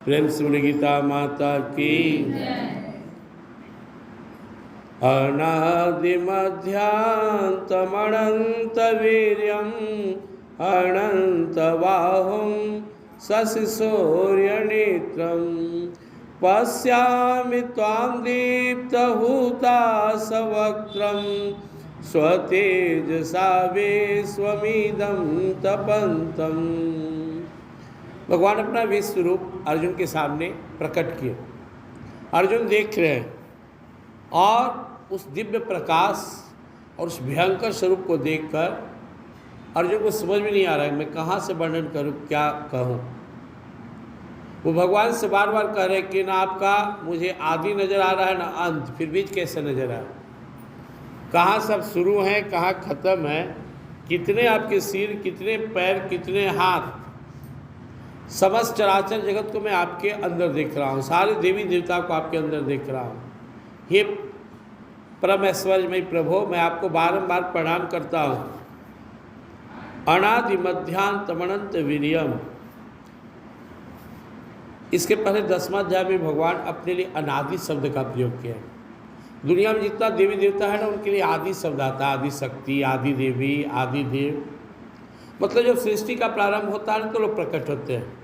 प्रेम से गीता माता की। अनादि मध्यांतमनंत वीर्यम अनंत बाहुं शशिशौर्य नेत्रम पश्यामि त्वां दीप्तहुताशवक्त्रं स्वतेजसा विश्वमिदं तपन्तम्। भगवान अपना विश्व रूप अर्जुन के सामने प्रकट किए। अर्जुन देख रहे हैं और उस दिव्य प्रकाश और उस भयंकर स्वरूप को देखकर अर्जुन को समझ में नहीं आ रहा है मैं कहाँ से वर्णन करूँ, क्या कहूँ। वो भगवान से बार बार कह रहे हैं कि ना आपका मुझे आदि नज़र आ रहा है ना अंत, फिर बीच कैसे नज़र आ रहा है, कहाँ सब शुरू हैं कहाँ ख़त्म है, कितने आपके सिर कितने पैर कितने हाथ, समस्त चराचर जगत को मैं आपके अंदर देख रहा हूँ, सारे देवी देवता को आपके अंदर देख रहा हूँ। हे परम ऐश्वर्यमय प्रभु, मैं आपको बारंबार प्रणाम करता हूँ। अनादि मध्यांतमनंत वीर्यम, इसके पहले 10वां अध्याय में भगवान अपने लिए अनादि शब्द का प्रयोग किया है। दुनिया में जितना देवी देवता है ना उनके लिए आदि शब्द आता है, आदि शक्ति, आदि देवी, आदि देव। मतलब जब सृष्टि का प्रारंभ होता है तो लोग प्रकट होते हैं।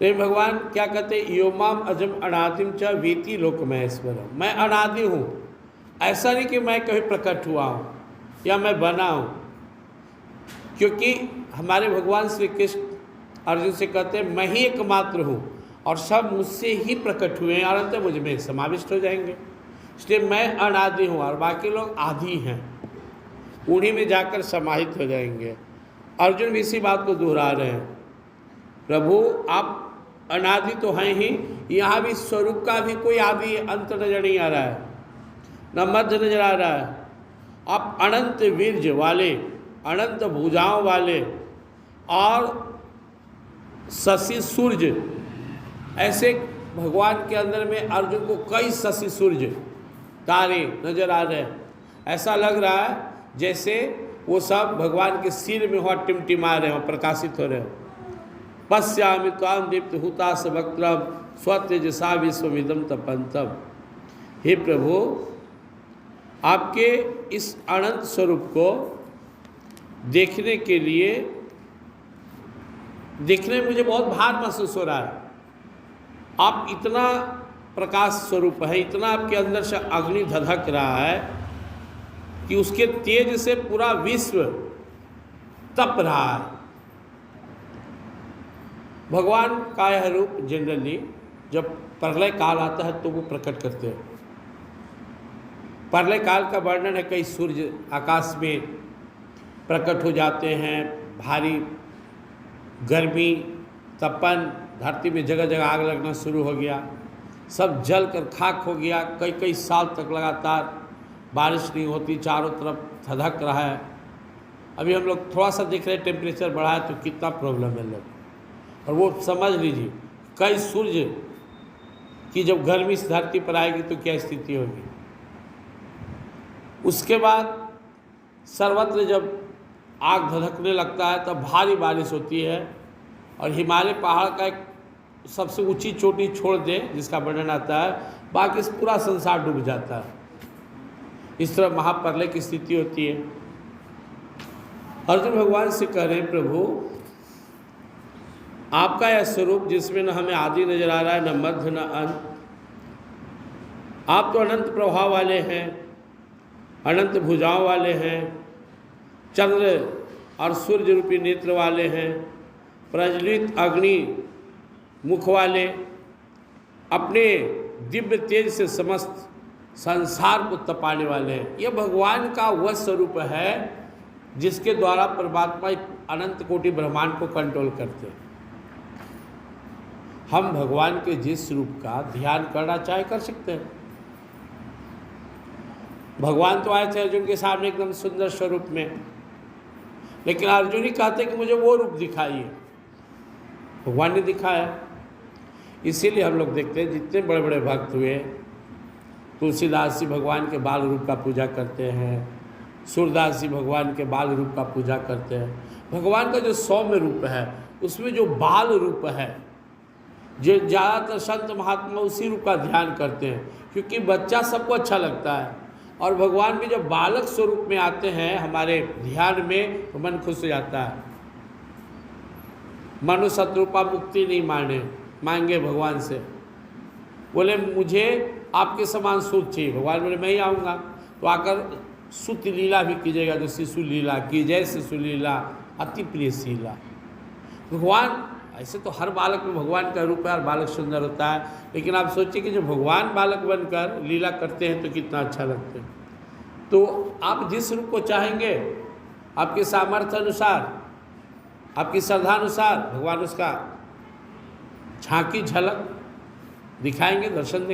लेकिन भगवान क्या कहते हैं, योमाम अजम अनादिम च वेति लोक महेश्वरम, मैं अनादि हूँ। ऐसा नहीं कि मैं कभी प्रकट हुआ हूँ या मैं बना हूँ, क्योंकि हमारे भगवान श्री कृष्ण अर्जुन से कहते हैं मैं ही एकमात्र हूँ और सब मुझसे ही प्रकट हुए हैं और अंत मुझ में समाविष्ट हो जाएंगे। इसलिए मैं अनादि हूँ और बाकी लोग आदि हैं, उन्हीं में जाकर समाहित हो जाएंगे। अर्जुन भी इसी बात को दोहरा रहे हैं, प्रभु आप अनादि तो हैं ही, यहाँ भी स्वरूप का भी कोई आदि अंत नजर नहीं आ रहा है, न मध्य नजर आ रहा है। आप अनंत वीर्य वाले, अनंत भुजाओं वाले और शशि सूर्य, ऐसे भगवान के अंदर में अर्जुन को कई शशि सूर्य तारे नजर आ रहे हैं। ऐसा लग रहा है जैसे वो सब भगवान के सिर में हो टिमटिमा रहे हो, प्रकाशित हो रहे हो। पश्यामि त्वां दीप्तहुताशवक्त्रं स्वतेजसा विश्वमिदं तपन्तम्। हे प्रभु, आपके इस अनंत स्वरूप को देखने के लिए देखने में मुझे बहुत भार महसूस हो रहा है। आप इतना प्रकाश स्वरूप है, इतना आपके अंदर से अग्नि धधक रहा है कि उसके तेज से पूरा विश्व तप रहा है। भगवान का यह रूप जनरली जब प्रलय काल आता है तो वो प्रकट करते हैं। प्रलय काल का वर्णन है, कई सूर्य आकाश में प्रकट हो जाते हैं, भारी गर्मी तपन, धरती में जगह जगह आग लगना शुरू हो गया, सब जल कर खाक हो गया, कई कई साल तक लगातार बारिश नहीं होती, चारों तरफ धधक रहा है। अभी हम लोग थोड़ा सा देख रहे हैं टेम्परेचर बढ़ा है तो कितना प्रॉब्लम है लोग। और वो समझ लीजिए कई सूर्य की जब गर्मी इस धरती पर आएगी तो क्या स्थिति होगी। उसके बाद सर्वत्र जब आग धधकने लगता है तब भारी बारिश होती है और हिमालय पहाड़ का एक सबसे ऊंची चोटी छोड़ दे जिसका वर्णन आता है, बाकी पूरा संसार डूब जाता है। इस तरह महाप्रलय की स्थिति होती है। अर्जुन भगवान से कह रहे हैं, प्रभु आपका यह स्वरूप जिसमें न हमें आदि नजर आ रहा है न मध्य न अंत, आप तो अनंत प्रभाव वाले हैं, अनंत भुजाओं वाले हैं, चंद्र और सूर्य रूपी नेत्र वाले हैं, प्रज्वलित अग्नि मुख वाले, अपने दिव्य तेज से समस्त संसार को तपाने वाले हैं। यह भगवान का वह स्वरूप है जिसके द्वारा परमात्मा अनंत कोटि ब्रह्मांड को कंट्रोल करते हैं। हम भगवान के जिस रूप का ध्यान करना चाहे कर सकते हैं। भगवान तो आए थे अर्जुन के सामने एकदम सुंदर स्वरूप में, लेकिन अर्जुन ही कहते कि मुझे वो रूप दिखाइए। भगवान ने दिखाया। इसीलिए हम लोग देखते हैं जितने बड़े बड़े भक्त हुए, तुलसीदास जी भगवान के बाल रूप का पूजा करते हैं, सूरदास जी भगवान के बाल रूप का पूजा करते हैं। भगवान का जो सौम्य रूप है उसमें जो बाल रूप है जो ज़्यादातर संत महात्मा उसी रूप का ध्यान करते हैं, क्योंकि बच्चा सबको अच्छा लगता है और भगवान भी जब बालक स्वरूप में आते हैं हमारे ध्यान में तो मन खुश हो जाता है। मनु शत्रुपा मुक्ति नहीं मांगे भगवान से, बोले मुझे आपके समान सुख चाहिए। भगवान बोले मैं ही आऊँगा, तो आकर सुत लीला भी कीजिएगा, जो शिशु लीला की जय शिशु लीला अति प्रिय शीला। भगवान ऐसे तो हर बालक में भगवान का रूप है, हर बालक सुंदर होता है, लेकिन आप सोचिए कि जब भगवान बालक बनकर लीला करते हैं तो कितना अच्छा लगता है। तो आप जिस रूप को चाहेंगे, आपके सामर्थ्य अनुसार, आपकी श्रद्धा अनुसार भगवान उसका झांकी झलक दिखाएंगे, दर्शन देंगे।